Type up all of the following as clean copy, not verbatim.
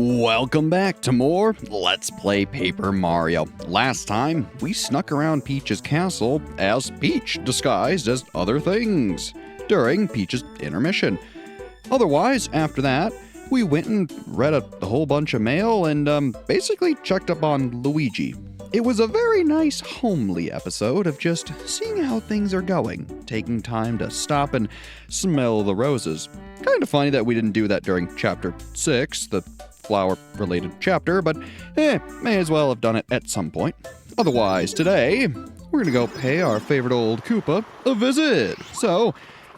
Welcome back to more Let's Play Paper Mario. Last time, we snuck around Peach's castle as Peach disguised as other things during Peach's intermission. Otherwise, after that, we went and read a whole bunch of mail and basically checked up on Luigi. It was a very nice, homely episode of just seeing how things are going, taking time to stop and smell the roses. Kind of funny that we didn't do that during Chapter 6, the flower-related chapter, but may as well have done it at some point. Otherwise, today, we're gonna go pay our favorite old Koopa a visit. So,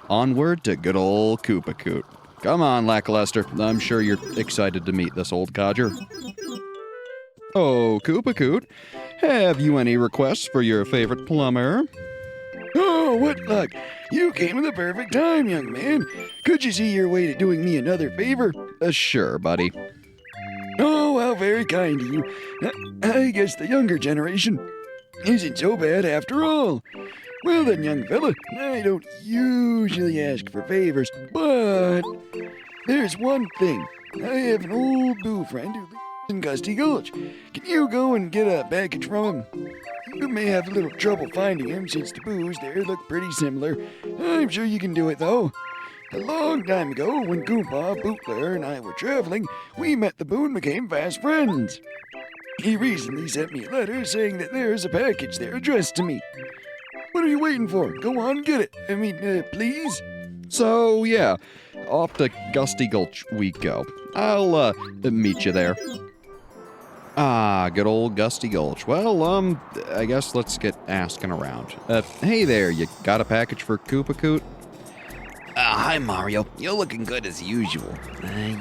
onward to good old Koopa Koot. Come on, Lackluster. I'm sure you're excited to meet this old codger. Oh, Koopa Koot, have you any requests for your favorite plumber? Oh, what luck! You came at the perfect time, young man. Could you see your way to doing me another favor? Sure, buddy. Oh, how very kind of you. I guess the younger generation isn't so bad after all. Well then, young fella, I don't usually ask for favors, but there's one thing. I have an old boo friend who lives in Gusty Gulch. Can you go and get a package from him? You may have a little trouble finding him since the boos there look pretty similar. I'm sure you can do it, though. A long time ago, when Koopa, Bootler, and I were traveling, we met the Boo and became fast friends. He recently sent me a letter saying that there's a package there addressed to me. What are you waiting for? Go on, get it. Please? So, yeah, off to Gusty Gulch we go. I'll, meet you there. Ah, good old Gusty Gulch. Well, I guess let's get asking around. Hey there, you got a package for Koopa Koot? Hi, Mario. You're looking good as usual.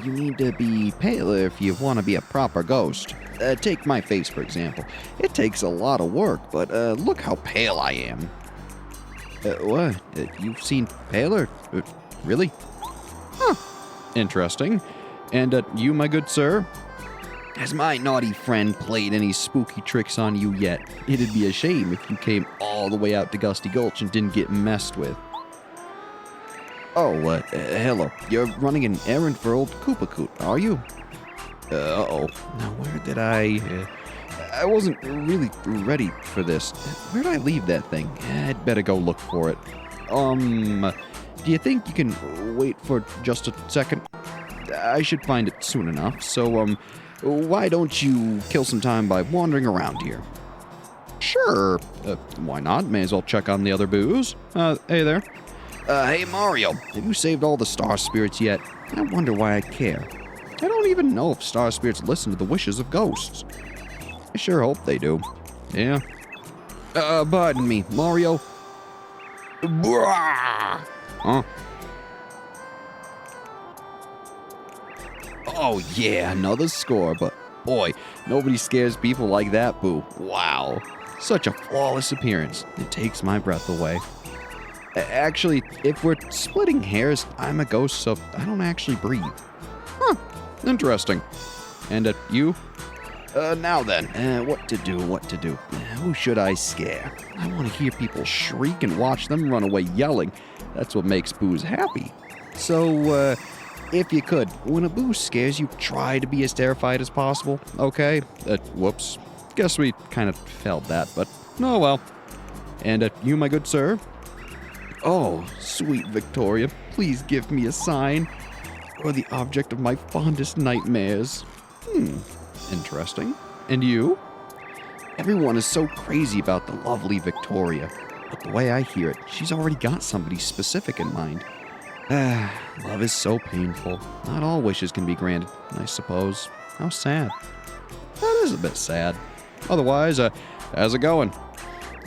You need to be paler if you want to be a proper ghost. Take my face, for example. It takes a lot of work, but look how pale I am. What? You've seen paler? Really? Huh. Interesting. And you, my good sir? Has my naughty friend played any spooky tricks on you yet? It'd be a shame if you came all the way out to Gusty Gulch and didn't get messed with. Oh, hello. You're running an errand for old Koopa Koot, are you? Uh-oh. Now, where did I wasn't really ready for this. Where did I leave that thing? I'd better go look for it. Do you think you can wait for just a second? I should find it soon enough, so, why don't you kill some time by wandering around here? Sure. Why not? May as well check on the other boos. Hey there. Hey, Mario. Have you saved all the star spirits yet? I wonder why I care. I don't even know if star spirits listen to the wishes of ghosts. I sure hope they do. Yeah. Pardon me, Mario. Huh? Oh yeah, another score, but boy, nobody scares people like that, Boo. Wow. Such a flawless appearance. It takes my breath away. Actually, if we're splitting hairs, I'm a ghost, so I don't actually breathe. Huh. Interesting. And you? Now then, what to do? Who should I scare? I want to hear people shriek and watch them run away yelling. That's what makes boos happy. So, if you could, when a boo scares you, try to be as terrified as possible, okay? Whoops. Guess we kind of failed that, but oh well. And you, my good sir? Oh, sweet Victoria, please give me a sign. You're the object of my fondest nightmares. Interesting. And you? Everyone is so crazy about the lovely Victoria. But the way I hear it, she's already got somebody specific in mind. Love is so painful. Not all wishes can be granted, I suppose. How sad. That is a bit sad. Otherwise, how's it going?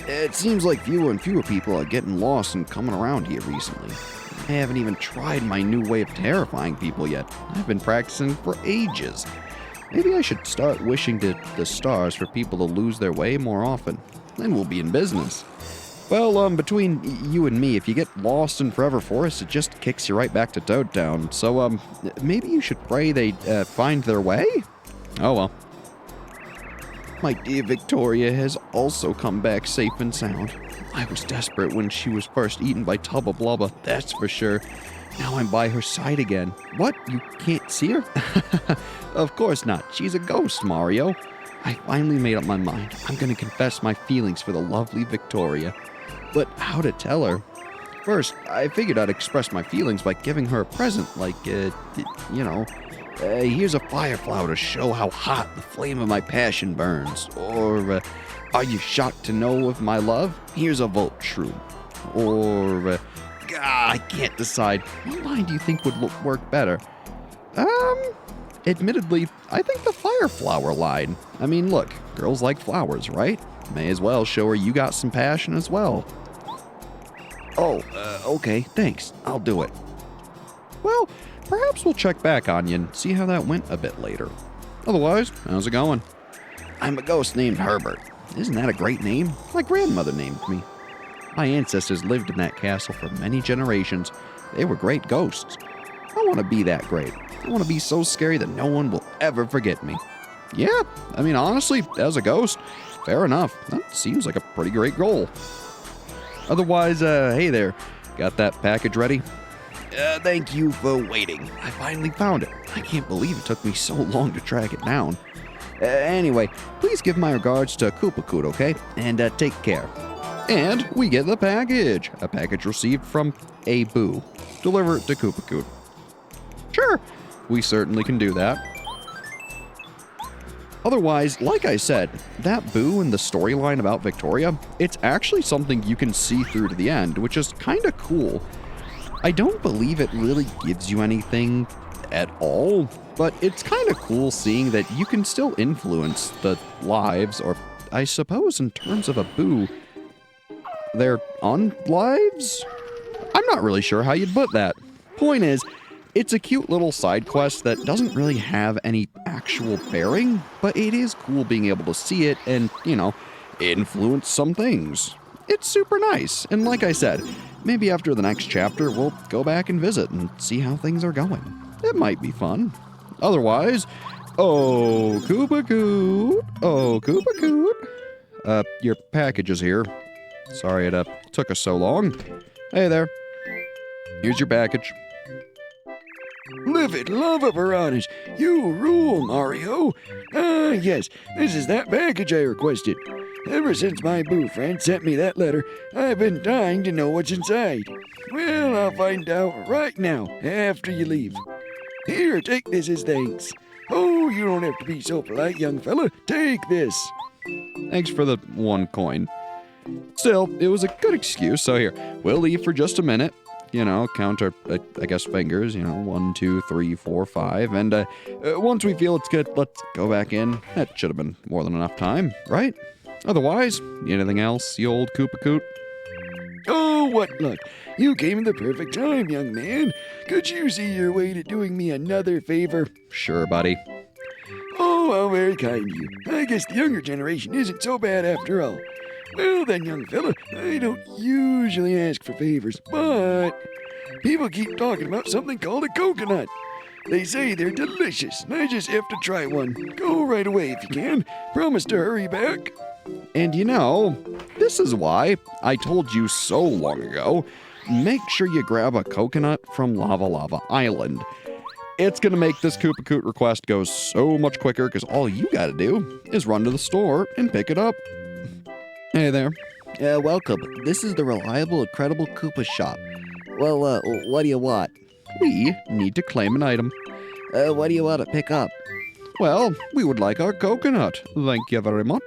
It seems like fewer and fewer people are getting lost and coming around here recently. I haven't even tried my new way of terrifying people yet. I've been practicing for ages. Maybe I should start wishing to the stars for people to lose their way more often. Then we'll be in business. Well, between you and me, if you get lost in Forever Forest, it just kicks you right back to Toad Town. So, maybe you should pray they find their way? Oh well. My dear Victoria has also come back safe and sound. I was desperate when she was first eaten by Tubba Blubba, that's for sure. Now I'm by her side again. What? You can't see her? Of course not. She's a ghost, Mario. I finally made up my mind. I'm going to confess my feelings for the lovely Victoria. But how to tell her? First, I figured I'd express my feelings by giving her a present, like, here's a fire flower to show how hot the flame of my passion burns. Or, are you shocked to know of my love? Here's a volt shroom. Or, I can't decide. What line do you think would work better? Admittedly, I think the fire flower line. I mean, look, girls like flowers, right? May as well show her you got some passion as well. Oh, okay, thanks. I'll do it. Well, perhaps we'll check back on you and see how that went a bit later. Otherwise, how's it going? I'm a ghost named Herbert. Isn't that a great name? My grandmother named me. My ancestors lived in that castle for many generations. They were great ghosts. I want to be that great. I want to be so scary that no one will ever forget me. Yeah, I mean, honestly, as a ghost, fair enough. That seems like a pretty great goal. Otherwise, hey there, got that package ready? Thank you for waiting. I finally found it. I can't believe it took me so long to track it down. Anyway, please give my regards to Koopa Koot, okay? And take care. And we get the package. A package received from a Boo. Deliver it to Koopa Koot. Sure, we certainly can do that. Otherwise, like I said, that Boo and the storyline about Victoria, it's actually something you can see through to the end, which is kind of cool. I don't believe it really gives you anything at all, but it's kind of cool seeing that you can still influence the lives, or I suppose in terms of a Boo, their unlives? I'm not really sure how you'd put that. Point is, it's a cute little side quest that doesn't really have any actual bearing, but it is cool being able to see it and, influence some things. It's super nice, and like I said, maybe after the next chapter, we'll go back and visit and see how things are going. It might be fun. Otherwise, oh, Koopa Koot, oh, Koopa Koot. Your package is here. Sorry it took us so long. Hey there. Here's your package. Live it, love of piranhas. You rule, Mario. Ah, yes, this is that package I requested. Ever since my Boo friend sent me that letter, I've been dying to know what's inside. Well, I'll find out right now, after you leave. Here, take this as thanks. Oh, you don't have to be so polite, young fella. Take this. Thanks for the 1 coin. Still, it was a good excuse, so here, we'll leave for just a minute. Count our, I guess, fingers, 1, 2, 3, 4, 5, and once we feel it's good, let's go back in. That should have been more than enough time, right? Otherwise, anything else, you old Koopa Koot? Oh, what luck. You came at the perfect time, young man. Could you see your way to doing me another favor? Sure, buddy. Oh, how very kind of you. I guess the younger generation isn't so bad after all. Well then, young fella, I don't usually ask for favors, but people keep talking about something called a coconut. They say they're delicious, and I just have to try one. Go right away if you can. Promise to hurry back. And this is why I told you so long ago, make sure you grab a coconut from Lava Lava Island. It's going to make this Koopa Koot request go so much quicker because all you got to do is run to the store and pick it up. Hey there. Welcome. This is the reliable and credible Koopa shop. Well, what do you want? We need to claim an item. What do you want to pick up? Well, we would like our coconut. Thank you very much.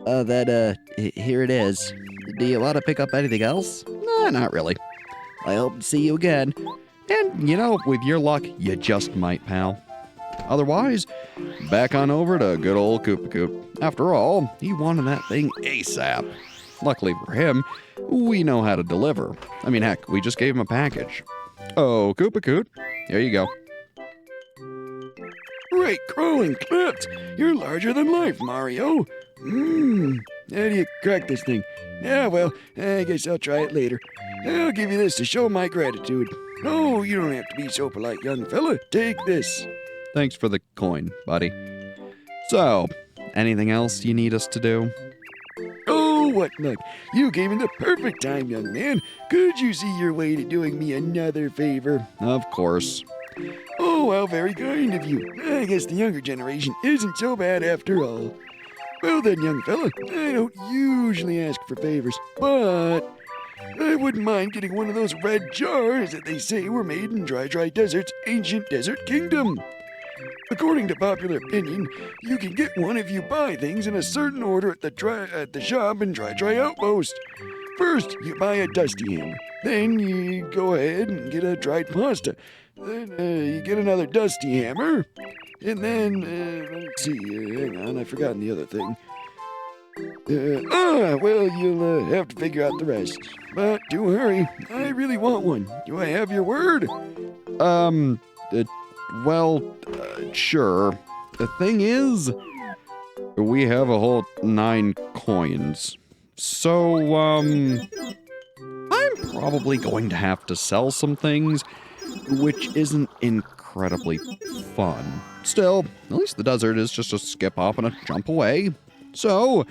Here it is. Do you want to pick up anything else? Nah, not really. I hope to see you again. And, with your luck, you just might, pal. Otherwise, back on over to good old Koopa Koot. After all, he wanted that thing ASAP. Luckily for him, we know how to deliver. I mean, heck, we just gave him a package. Oh, Koopa Koot, here you go. Great crawling clips! You're larger than life, Mario. How do you crack this thing? Yeah, well, I guess I'll try it later. I'll give you this to show my gratitude. No, you don't have to be so polite, young fella. Take this. Thanks for the coin, buddy. So, anything else you need us to do? Oh, what luck. You came in the perfect time, young man. Could you see your way to doing me another favor? Of course. Oh, how very kind of you. I guess the younger generation isn't so bad after all. Well then, young fella, I don't usually ask for favors, but I wouldn't mind getting one of those red jars that they say were made in Dry Desert's ancient desert kingdom. According to popular opinion, you can get one if you buy things in a certain order at the shop in Dry Outpost. First, you buy a dusty hammer. Then you go ahead and get a dried pasta. Then you get another dusty hammer. And then, let's see, hang on, I've forgotten the other thing. Well, you'll have to figure out the rest. But do hurry, I really want one. Do I have your word? Sure. The thing is, we have a whole 9 coins. So, I'm probably going to have to sell some things, which isn't incredibly fun. Still, at least the desert is just a skip, hop, and a jump away. So,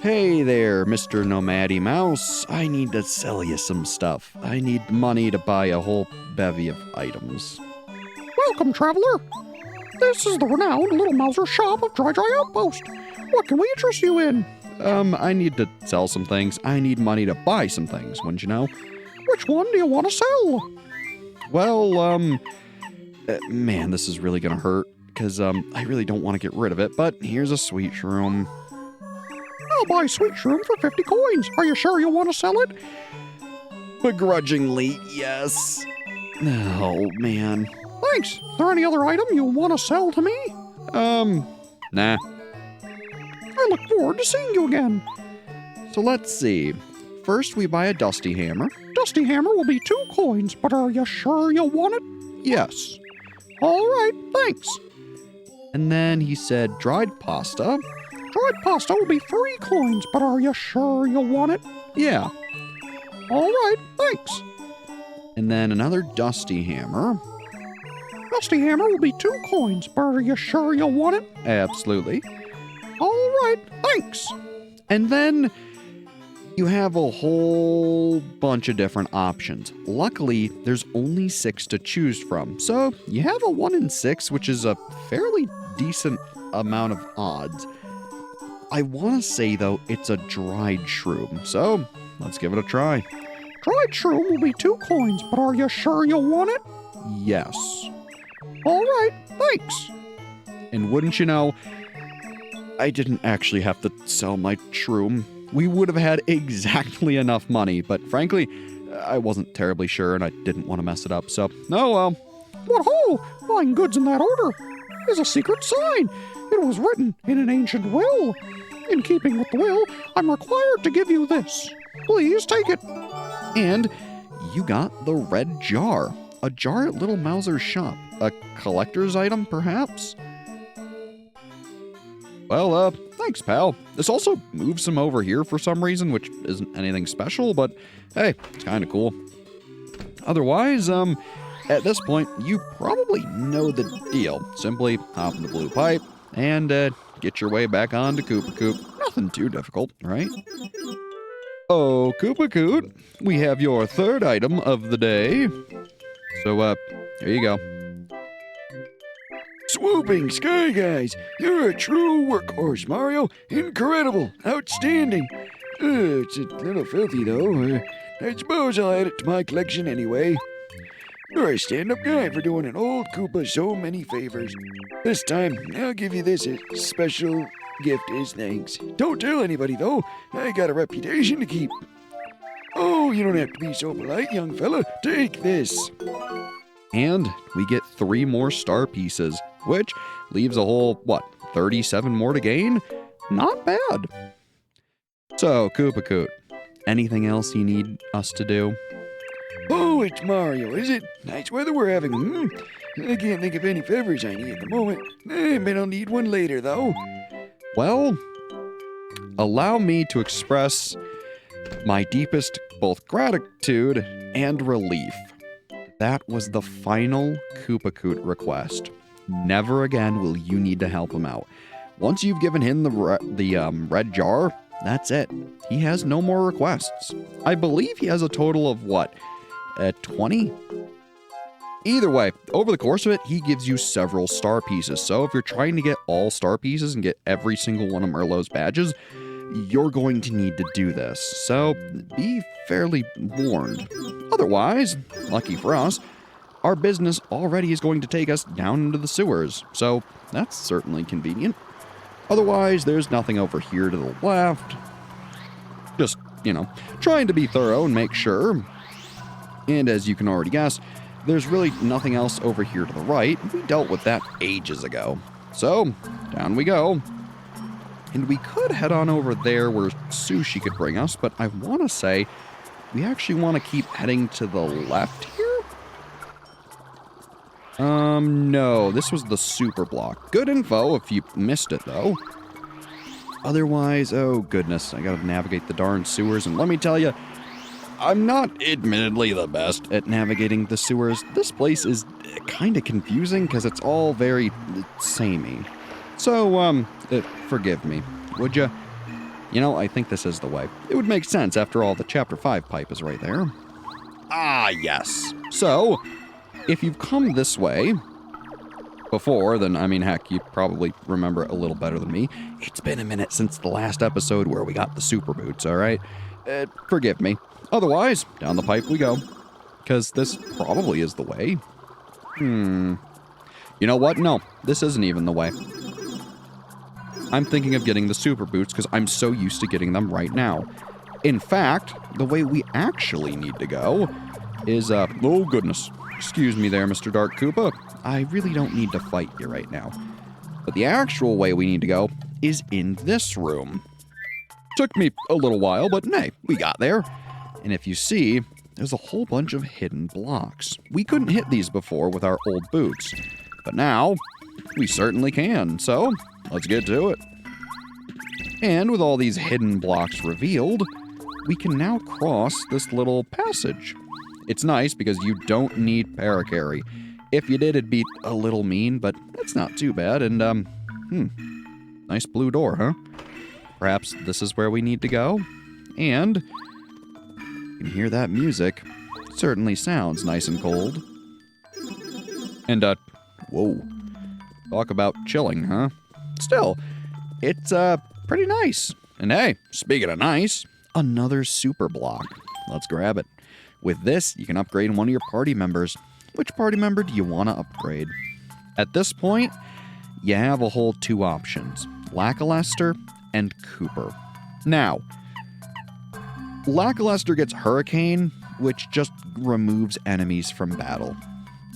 hey there, Mr. Nomady Mouse. I need to sell you some stuff. I need money to buy a whole bevy of items. Welcome, traveler. This is the renowned Little Mouser shop of Dry Outpost. What can we interest you in? I need to sell some things. I need money to buy some things, wouldn't you know? Which one do you want to sell? Well, man, this is really gonna hurt, because, I really don't want to get rid of it, but here's a sweet shroom. I'll buy sweet shroom for 50 coins. Are you sure you want to sell it? Begrudgingly, yes. Oh, man. Thanks. Is there any other item you want to sell to me? Nah. I look forward to seeing you again. So let's see. First, we buy a dusty hammer. Dusty hammer will be 2 coins, but are you sure you want it? Yes. All right, thanks. And then he said dried pasta. Dried pasta will be 3 coins, but are you sure you want it? Yeah. All right, thanks. And then another dusty hammer. Dusty hammer will be 2 coins, but are you sure you want it? Absolutely. All right, thanks. And then you have a whole bunch of different options. Luckily, there's only 6 to choose from. So you have a 1 in 6, which is a fairly decent amount of odds. I want to say, though, it's a dried shroom. So let's give it a try. Dried shroom will be 2 coins, but are you sure you want it? Yes. All right, thanks. And wouldn't you know, I didn't actually have to sell my shroom. We would have had exactly enough money, but frankly, I wasn't terribly sure and I didn't want to mess it up, so, oh well. What ho! Buying goods in that order is a secret sign. It was written in an ancient will. In keeping with the will, I'm required to give you this. Please take it. And you got the red jar. A jar at Little Mouser's shop. A collector's item, perhaps? Well, thanks, pal. This also moves him over here for some reason, which isn't anything special, but hey, it's kind of cool. Otherwise, at this point, you probably know the deal. Simply hop in the blue pipe and get your way back onto Koopa Koot. Nothing too difficult, right? Oh, Koopa Koot, we have your 3rd item of the day. So, here you go. Swooping Sky Guys, you're a true workhorse, Mario. Incredible, outstanding. It's a little filthy, though. I suppose I'll add it to my collection anyway. You're a stand-up guy for doing an old Koopa so many favors. This time, I'll give you this as special gift as thanks. Don't tell anybody, though. I got a reputation to keep. Oh, you don't have to be so polite, young fella. Take this. And we get 3 more star pieces, which leaves a whole, 37 more to gain? Not bad. So, Koopa Koot, anything else you need us to do? Oh, it's Mario, is it? Nice weather we're having, I can't think of any favors I need at the moment. I bet I'll need one later, though. Well, allow me to express my deepest both gratitude and relief. That was the final Koopa Koot request. Never again will you need to help him out. Once you've given him the red jar, that's it. He has no more requests. I believe he has a total of what? 20? Either way, over the course of it, he gives you several star pieces. So if you're trying to get all star pieces and get every single one of Merlot's badges, you're going to need to do this. So be fairly warned. Otherwise, lucky for us, our business already is going to take us down into the sewers. So that's certainly convenient. Otherwise, there's nothing over here to the left. Just, trying to be thorough and make sure. And as you can already guess, there's really nothing else over here to the right. We dealt with that ages ago. So, down we go. And we could head on over there where Sushi could bring us, but I want to say we actually want to keep heading to the left here? No, this was the super block. Good info if you missed it, though. Otherwise, oh goodness, I gotta navigate the darn sewers, and let me tell you, I'm not admittedly the best at navigating the sewers. This place is kind of confusing because it's all very samey. So, forgive me, would you? I think this is the way. It would make sense after all the Chapter 5 pipe is right there. Ah, yes. So, if you've come this way before, then, heck, you probably remember it a little better than me. It's been a minute since the last episode where we got the super boots, alright? Forgive me. Otherwise, down the pipe we go. Because this probably is the way. You know what? No, this isn't even the way. I'm thinking of getting the super boots because I'm so used to getting them right now. In fact, the way we actually need to go is, oh goodness. Excuse me there, Mr. Dark Koopa. I really don't need to fight you right now. But the actual way we need to go is in this room. Took me a little while, but hey, we got there. And if you see, there's a whole bunch of hidden blocks. We couldn't hit these before with our old boots. But now, we certainly can. So, let's get to it. And with all these hidden blocks revealed, we can now cross this little passage. It's nice because you don't need paracarry. If you did, it'd be a little mean, but it's not too bad. And, nice blue door, huh? Perhaps this is where we need to go? And you can hear that music. It certainly sounds nice and cold. And, whoa. Talk about chilling, huh? Still, it's, pretty nice. And hey, speaking of nice, another super block. Let's grab it. With this, you can upgrade one of your party members. Which party member do you want to upgrade? At this point, you have a whole two options. Lackluster and Cooper. Now, Lackluster gets Hurricane, which just removes enemies from battle.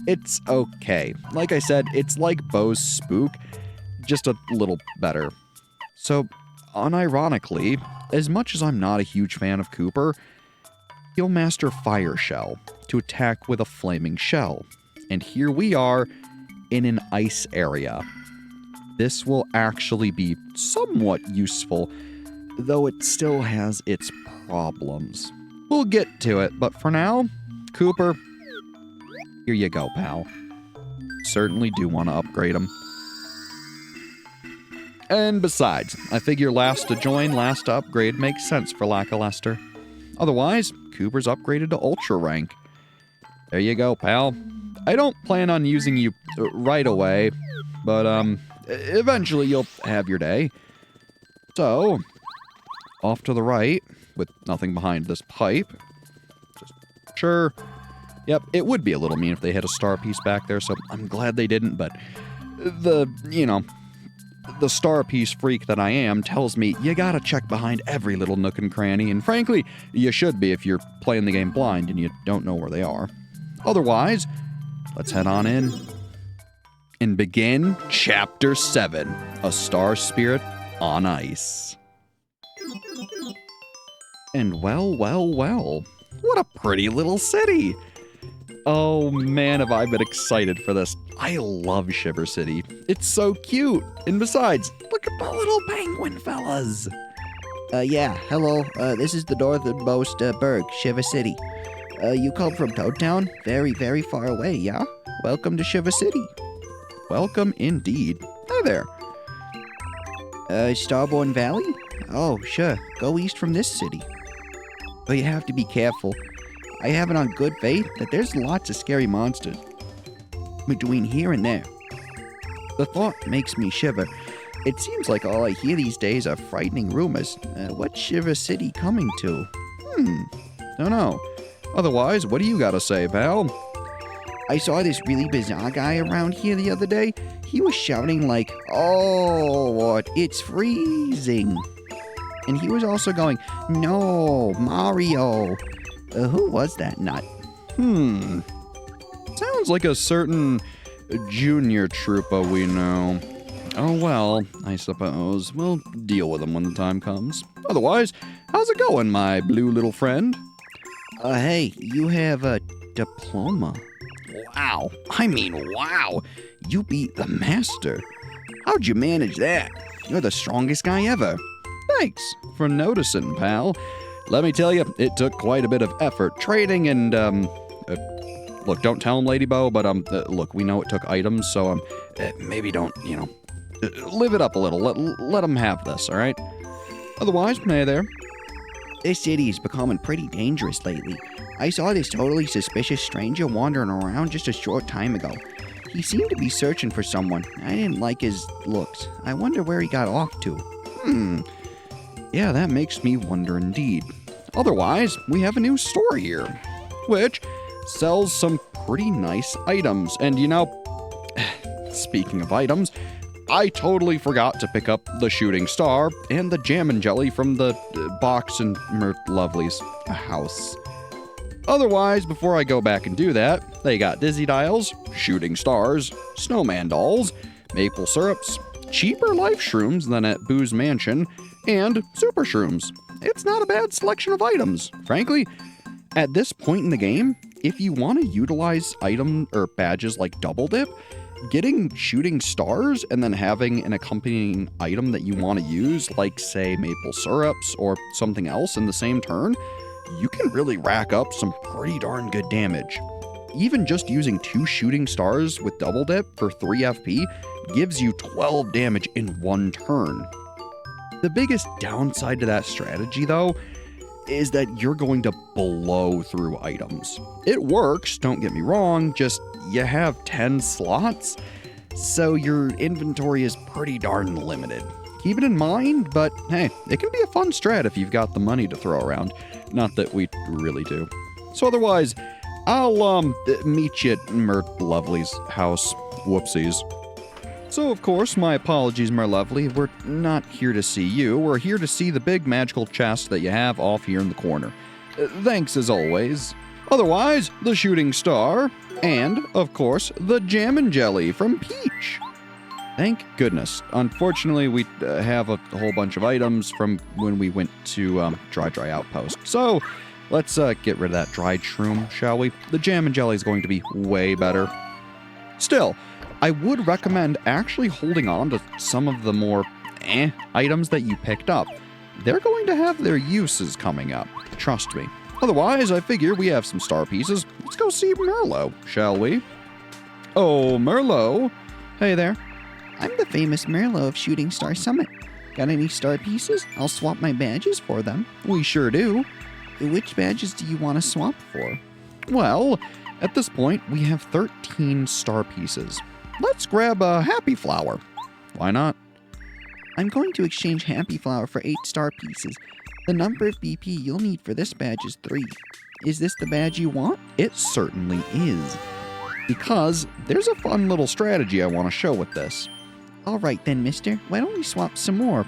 It's okay. Like I said, it's like Bo's Spook, just a little better. So, unironically, as much as I'm not a huge fan of Cooper, he'll master Fire Shell to attack with a flaming shell. And here we are in an ice area. This will actually be somewhat useful, though it still has its problems. We'll get to it, but for now, Cooper, here you go, pal. Certainly do want to upgrade him. And besides, I figure last to join, last to upgrade makes sense for Lackluster. Otherwise, Cooper's upgraded to Ultra Rank. There you go, pal. I don't plan on using you right away, but eventually you'll have your day. So, off to the right, with nothing behind this pipe. Just sure. Yep, it would be a little mean if they had a star piece back there, so I'm glad they didn't, but the star piece freak that I am tells me you gotta check behind every little nook and cranny, and frankly, you should be if you're playing the game blind and you don't know where they are. Otherwise, let's head on in and begin Chapter 7, A Star Spirit on Ice. And well, what a pretty little city! Oh man, have I been excited for this. I love Shiver City. It's so cute. And besides, look at the little penguin fellas. Yeah, hello. This is the northernmost burg, Shiver City. You come from Toad Town? Very, very far away, yeah? Welcome to Shiver City. Welcome indeed. Hi there. Starborn Valley? Oh, sure. Go east from this city. But you have to be careful. I have it on good faith that there's lots of scary monsters between here and there. The thought makes me shiver. It seems like all I hear these days are frightening rumors. What's Shiver City coming to? Don't know. Otherwise, what do you gotta say, pal? I saw this really bizarre guy around here the other day. He was shouting like, "Oh, what? It's freezing." And he was also going, "No, Mario." Who was that nut? Sounds like a certain junior trooper we know. Oh well, I suppose. We'll deal with him when the time comes. Otherwise, how's it going, my blue little friend? Hey, you have a diploma. Wow. I mean, wow. You beat the master. How'd you manage that? You're the strongest guy ever. Thanks for noticing, pal. Let me tell you, it took quite a bit of effort, training, and, look, don't tell him, Lady Bo, but, look, we know it took items, so, maybe don't, live it up a little. Let him have this, all right? Otherwise, hey there. This city is becoming pretty dangerous lately. I saw this totally suspicious stranger wandering around just a short time ago. He seemed to be searching for someone. I didn't like his looks. I wonder where he got off to. Yeah, that makes me wonder indeed. Otherwise, we have a new store here, which sells some pretty nice items. And speaking of items, I totally forgot to pick up the shooting star and the jam and jelly from the box in Lovely's house. Otherwise, before I go back and do that, they got dizzy dials, shooting stars, snowman dolls, maple syrups, cheaper life shrooms than at Boo's Mansion, and super shrooms. It's not a bad selection of items. Frankly, at this point in the game, if you want to utilize item or badges like Double Dip, getting shooting stars and then having an accompanying item that you want to use, like say maple syrups or something else in the same turn, you can really rack up some pretty darn good damage. Even just using 2 shooting stars with Double Dip for 3 FP gives you 12 damage in 1 turn. The biggest downside to that strategy, though, is that you're going to blow through items. It works, don't get me wrong, just you have 10 slots, so your inventory is pretty darn limited. Keep it in mind, but hey, it can be a fun strat if you've got the money to throw around. Not that we really do. So otherwise, I'll meet you at Mert Lovely's house. Whoopsies. So of course, my apologies, Mer Lovely. We're not here to see you. We're here to see the big magical chest that you have off here in the corner. Thanks as always. Otherwise, the shooting star, and, of course, the jam and jelly from Peach. Thank goodness. Unfortunately, we have a whole bunch of items from when we went to Dry Outpost. So, let's get rid of that dried shroom, shall we? The jam and jelly is going to be way better. Still, I would recommend actually holding on to some of the more items that you picked up. They're going to have their uses coming up. Trust me. Otherwise, I figure we have some star pieces. Let's go see Merlot, shall we? Oh, Merlot. Hey there. I'm the famous Merlot of Shooting Star Summit. Got any star pieces? I'll swap my badges for them. We sure do. Which badges do you want to swap for? Well, at this point, we have 13 star pieces. Let's grab a Happy Flower. Why not? I'm going to exchange Happy Flower for 8 star pieces. The number of BP you'll need for this badge is 3. Is this the badge you want? It certainly is. Because there's a fun little strategy I want to show with this. All right then, mister. Why don't we swap some more?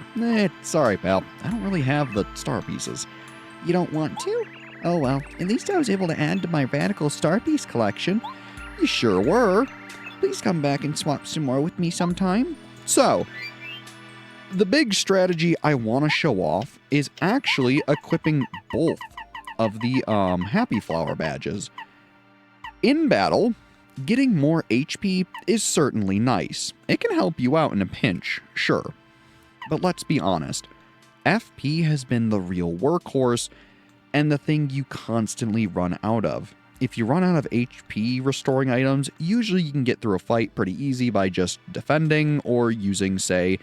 Sorry, pal. I don't really have the star pieces. You don't want to? Oh well, at least I was able to add to my radical star piece collection. You sure were. Please come back and swap some more with me sometime. So, the big strategy I want to show off is actually equipping both of the Happy Flower badges. In battle, getting more HP is certainly nice. It can help you out in a pinch, sure. But let's be honest, FP has been the real workhorse and the thing you constantly run out of. if you run out of HP restoring items, usually you can get through a fight pretty easy by just defending or using, say,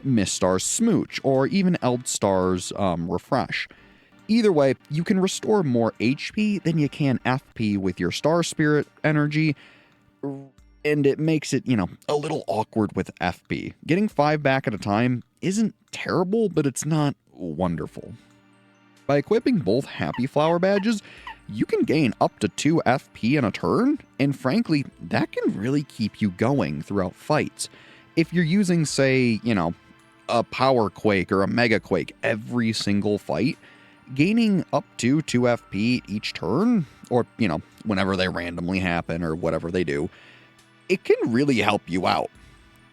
Mistar's Smooch or even Eldstar's Refresh. Either way, you can restore more HP than you can FP with your Star Spirit energy, and it makes it, a little awkward with FP. Getting 5 back at a time isn't terrible, but it's not wonderful. By equipping both Happy Flower badges, you can gain up to 2 FP in a turn, and frankly, that can really keep you going throughout fights. If you're using, say, a Power Quake or a Mega Quake every single fight, gaining up to 2 FP each turn, or, whenever they randomly happen or whatever they do, it can really help you out.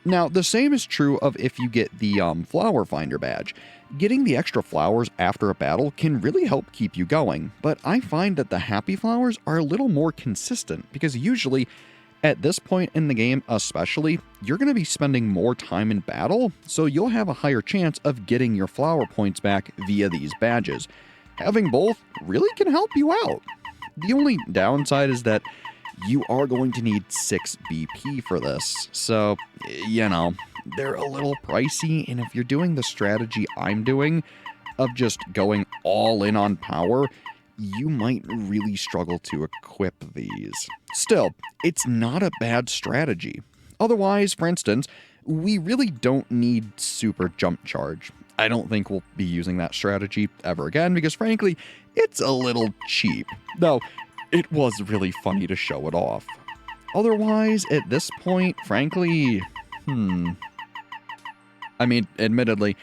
Now, the same is true of if you get the Flower Finder badge. Getting the extra flowers after a battle can really help keep you going, but I find that the Happy Flowers are a little more consistent because usually, at this point in the game especially, you're going to be spending more time in battle, so you'll have a higher chance of getting your flower points back via these badges. Having both really can help you out. The only downside is that you are going to need 6 BP for this, so, they're a little pricey, and if you're doing the strategy I'm doing of just going all in on power, you might really struggle to equip these. Still, it's not a bad strategy. Otherwise, for instance, we really don't need Super Jump Charge. I don't think we'll be using that strategy ever again because, frankly, it's a little cheap. Though, it was really funny to show it off. Otherwise, at this point, frankly, I mean, admittedly,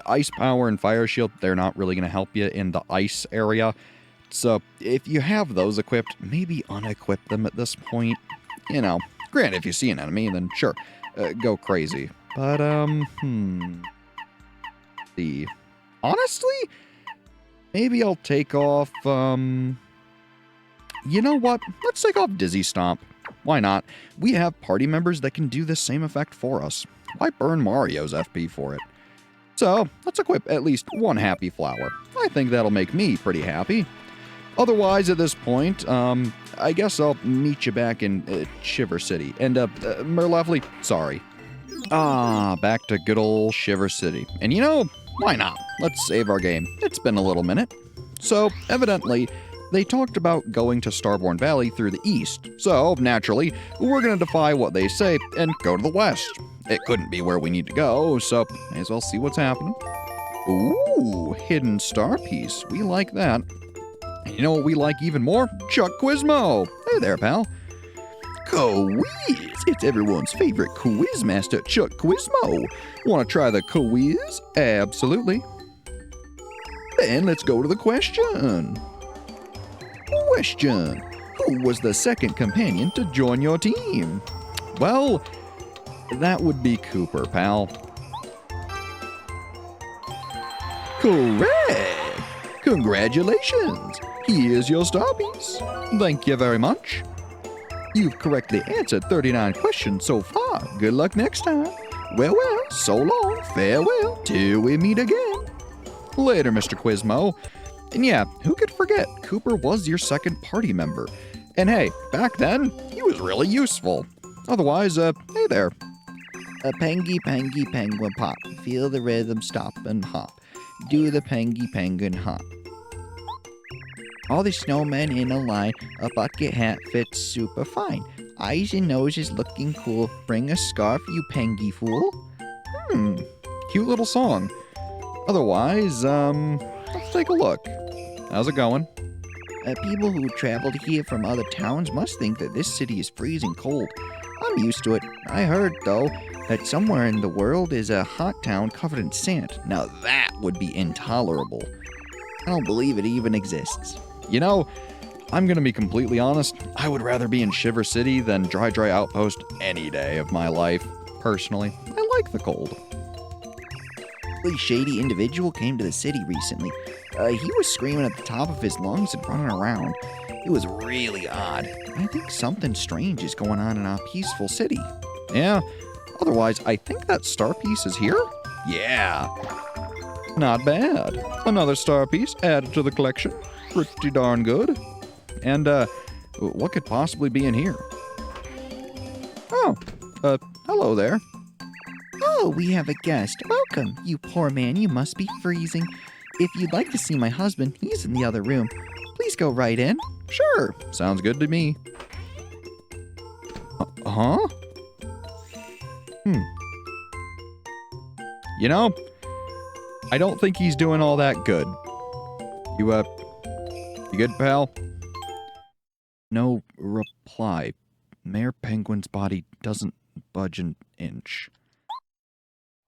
Ice Power and Fire Shield, they're not really going to help you in the ice area. So, if you have those equipped, maybe unequip them at this point. Granted, if you see an enemy, then sure, go crazy. But, see. Honestly, maybe I'll take off, you know what? Let's take off Dizzy Stomp. Why not? We have party members that can do the same effect for us. Why burn Mario's FP for it? So, let's equip at least 1 Happy Flower. I think that'll make me pretty happy. Otherwise, at this point, I guess I'll meet you back in Shiver City. And, Merlevely, sorry. Back to good old Shiver City. And why not? Let's save our game. It's been a little minute. So, evidently, they talked about going to Starborn Valley through the east. So, naturally, we're going to defy what they say and go to the west. It couldn't be where we need to go, so may as well see what's happening. Ooh, hidden star piece. We like that. And you know what we like even more? Chuck Quizmo. Hey there, pal. Quiz. It's everyone's favorite quiz master, Chuck Quizmo. Want to try the quiz? Absolutely. Then let's go to the question. Question. Who was the second companion to join your team? Well, that would be Cooper, pal. Correct! Congratulations! Here's your star piece. Thank you very much. You've correctly answered 39 questions so far. Good luck next time. Well, so long, farewell, till we meet again. Later, Mr. Quizmo. And yeah, who could forget, Cooper was your second party member. And hey, back then, he was really useful. Otherwise, hey there. A pangy pangy penguin pop. Feel the rhythm, stop and hop. Do the pangy penguin hop. All the snowmen in a line, a bucket hat fits super fine. Eyes and noses looking cool. Bring a scarf, you pangy fool. Cute little song. Otherwise, let's take a look. How's it going? People who traveled here from other towns must think that this city is freezing cold. I'm used to it. I heard, though, that somewhere in the world is a hot town covered in sand. Now that would be intolerable. I don't believe it even exists. I'm gonna be completely honest. I would rather be in Shiver City than Dry Outpost any day of my life. Personally, I like the cold. A really shady individual came to the city recently. He was screaming at the top of his lungs and running around. It was really odd. I think something strange is going on in our peaceful city. Yeah, otherwise, I think that star piece is here? Yeah. Not bad. Another star piece added to the collection. Pretty darn good. And, What could possibly be in here? Oh, hello there. Oh, we have a guest. Welcome. You poor man, you must be freezing. If you'd like to see my husband, he's in the other room. Please go right in. Sure, sounds good to me. Huh? You know, I don't think he's doing all that good. You good, pal? No reply. Mayor Penguin's body doesn't budge an inch.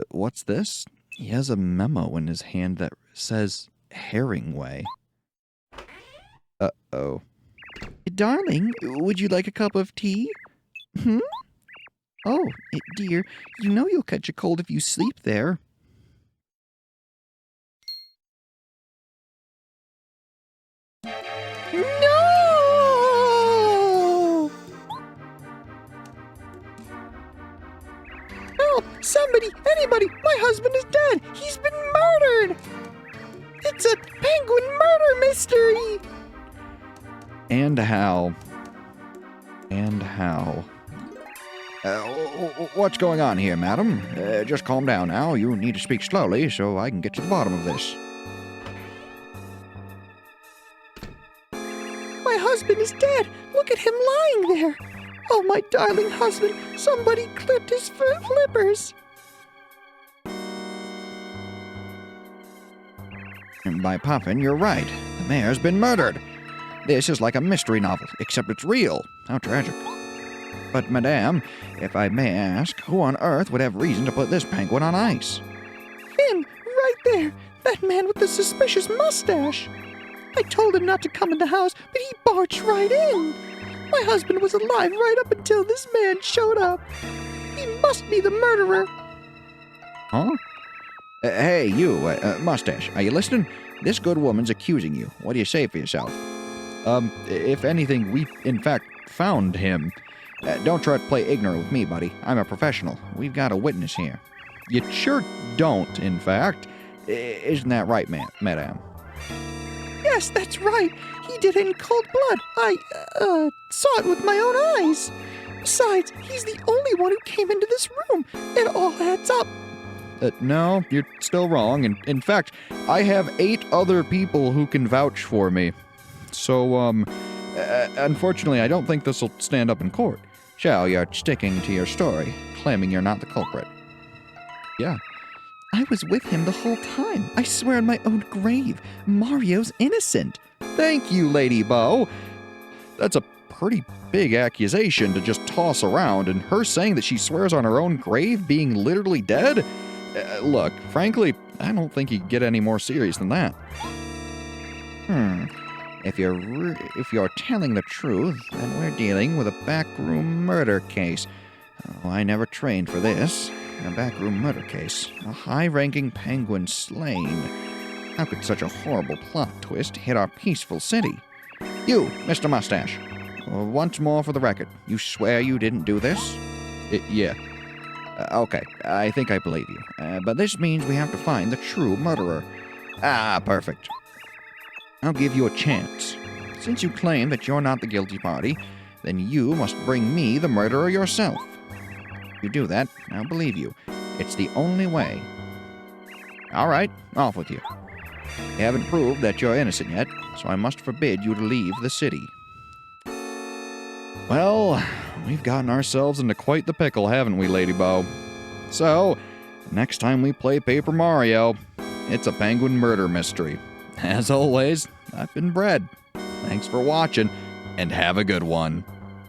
What's this? He has a memo in his hand that says Herringway. Uh-oh. Darling, would you like a cup of tea? Oh, dear, you know you'll catch a cold if you sleep there. No! Help! Somebody! Anybody! My husband is dead! He's been murdered! It's a penguin murder mystery! And how? And how? What's going on here, madam? Just calm down now. You need to speak slowly so I can get to the bottom of this. My husband is dead! Look at him lying there! Oh, my darling husband! Somebody clipped his flippers! By Puffin, you're right. The mayor's been murdered. This is like a mystery novel, except it's real. How tragic. But, madame, if I may ask, who on earth would have reason to put this penguin on ice? Him! Right there! That man with the suspicious mustache! I told him not to come in the house, but he barged right in! My husband was alive right up until this man showed up! He must be the murderer! Huh? Hey, you, mustache, are you listening? This good woman's accusing you. What do you say for yourself? If anything, we, in fact, found him. Don't try to play ignorant with me, buddy. I'm a professional. We've got a witness here. You sure don't, in fact. Isn't that right, madame? Yes, that's right. He did it in cold blood. I, saw it with my own eyes. Besides, he's the only one who came into this room. It all adds up. No, you're still wrong. And in fact, I have 8 other people who can vouch for me. So, unfortunately, I don't think this will stand up in court. So you're sticking to your story, claiming you're not the culprit. Yeah. I was with him the whole time. I swear on my own grave. Mario's innocent. Thank you, Lady Bo. That's a pretty big accusation to just toss around, and her saying that she swears on her own grave being literally dead? Look, frankly, I don't think you can get any more serious than that. If you're telling the truth, then we're dealing with a backroom murder case. Oh, I never trained for this. A backroom murder case. A high-ranking penguin slain. How could such a horrible plot twist hit our peaceful city? You, Mr. Mustache. Once more for the record. You swear you didn't do this? Yeah. Okay, I think I believe you. But this means we have to find the true murderer. Ah, perfect. I'll give you a chance. Since you claim that you're not the guilty party, then you must bring me the murderer yourself. If you do that, I'll believe you. It's the only way. All right, off with you. You haven't proved that you're innocent yet, so I must forbid you to leave the city. Well, we've gotten ourselves into quite the pickle, haven't we, Lady Bo? So, next time we play Paper Mario, it's a penguin murder mystery. As always, I've been Brad. Thanks for watching, and have a good one.